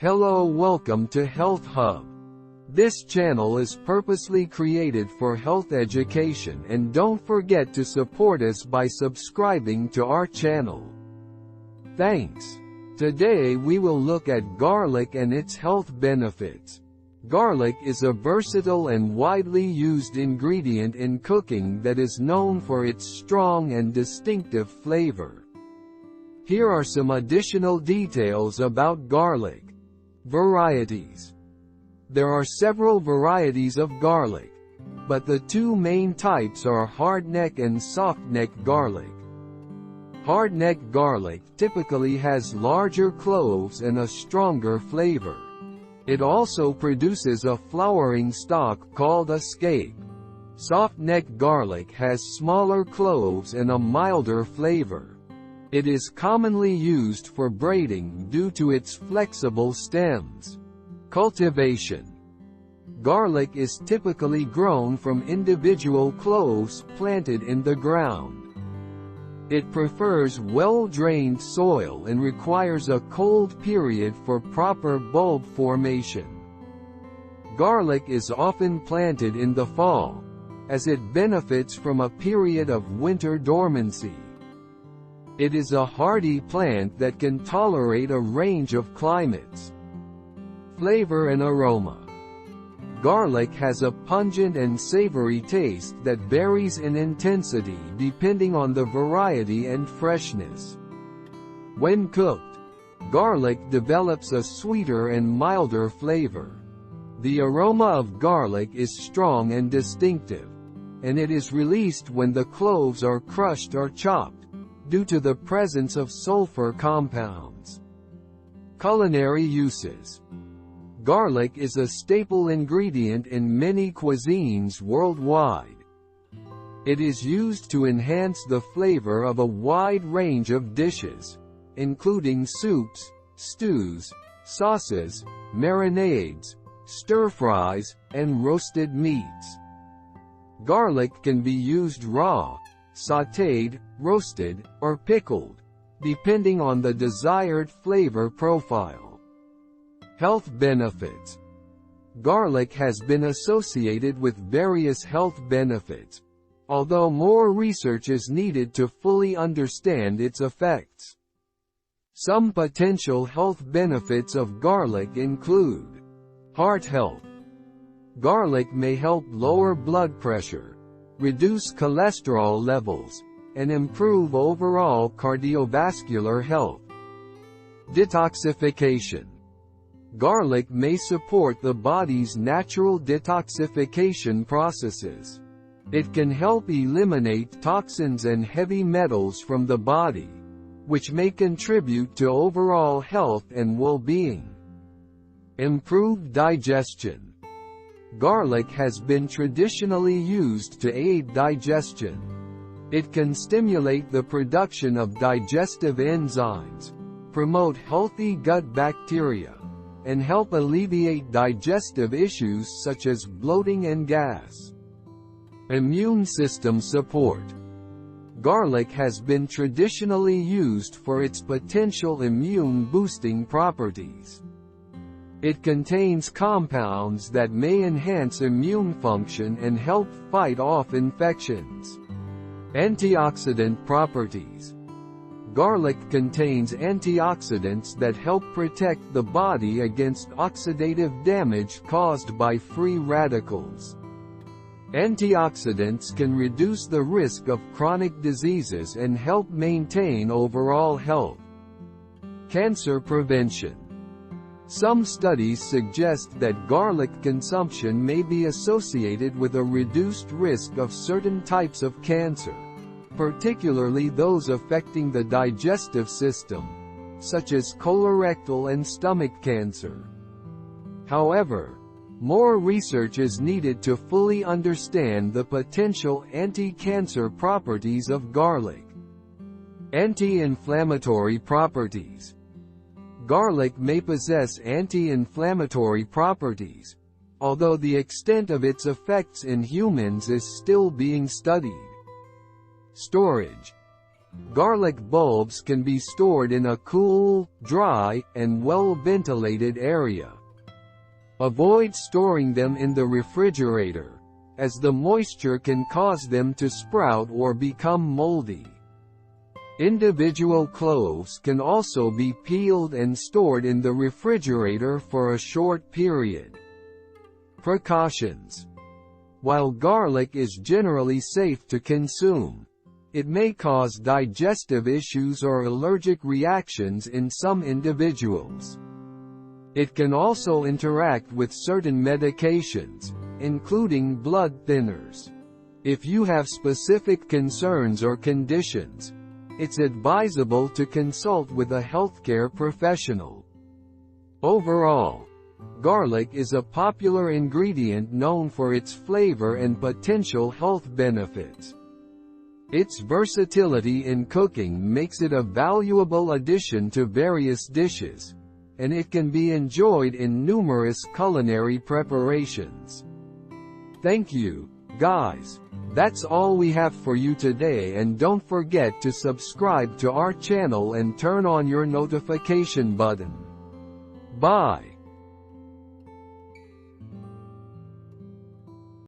Hello, welcome to Health Hub. This channel is purposely created for health education, and don't forget to support us by subscribing to our channel. Thanks. Today we will look at garlic and its health benefits. Garlic is a versatile and widely used ingredient in cooking that is known for its strong and distinctive flavor. Here are some additional details about garlic. Varieties. There are several varieties of garlic, but the two main types are hardneck and softneck garlic. Hardneck garlic typically has larger cloves and a stronger flavor. It also produces a flowering stalk called a scape. Softneck garlic has smaller cloves and a milder flavor. It is commonly used for braiding due to its flexible stems. Cultivation. Garlic is typically grown from individual cloves planted in the ground. It prefers well-drained soil and requires a cold period for proper bulb formation. Garlic is often planted in the fall, as it benefits from a period of winter dormancy. It is a hardy plant that can tolerate a range of climates. Flavor and aroma. Garlic has a pungent and savory taste that varies in intensity depending on the variety and freshness. When cooked, garlic develops a sweeter and milder flavor. The aroma of garlic is strong and distinctive, and it is released when the cloves are crushed or chopped, due to the presence of sulfur compounds. Culinary uses. Garlic is a staple ingredient in many cuisines worldwide. It is used to enhance the flavor of a wide range of dishes, including soups, stews, sauces, marinades, stir-fries, and roasted meats. Garlic can be used raw, sautéed, roasted, or pickled, depending on the desired flavor profile. Health benefits. Garlic has been associated with various health benefits, although more research is needed to fully understand its effects. Some potential health benefits of garlic include heart health. Garlic may help lower blood pressure, reduce cholesterol levels, and improve overall cardiovascular health. Detoxification. Garlic may support the body's natural detoxification processes. It can help eliminate toxins and heavy metals from the body, which may contribute to overall health and well-being. Improved digestion. Garlic has been traditionally used to aid digestion. It can stimulate the production of digestive enzymes, promote healthy gut bacteria, and help alleviate digestive issues such as bloating and gas. Immune system support. Garlic has been traditionally used for its potential immune-boosting properties. It contains compounds that may enhance immune function and help fight off infections. Antioxidant properties. Garlic contains antioxidants that help protect the body against oxidative damage caused by free radicals. Antioxidants can reduce the risk of chronic diseases and help maintain overall health. Cancer prevention. Some studies suggest that garlic consumption may be associated with a reduced risk of certain types of cancer, particularly those affecting the digestive system, such as colorectal and stomach cancer. However, more research is needed to fully understand the potential anti-cancer properties of garlic. Anti-inflammatory properties. Garlic may possess anti-inflammatory properties, although the extent of its effects in humans is still being studied. Storage. Garlic bulbs can be stored in a cool, dry, and well-ventilated area. Avoid storing them in the refrigerator, as the moisture can cause them to sprout or become moldy. Individual cloves can also be peeled and stored in the refrigerator for a short period. Precautions. While garlic is generally safe to consume, it may cause digestive issues or allergic reactions in some individuals. It can also interact with certain medications, including blood thinners. If you have specific concerns or conditions, it's advisable to consult with a healthcare professional. Overall, garlic is a popular ingredient known for its flavor and potential health benefits. Its versatility in cooking makes it a valuable addition to various dishes, and it can be enjoyed in numerous culinary preparations. Thank you, guys. That's all we have for you today, and don't forget to subscribe to our channel and turn on your notification button. Bye.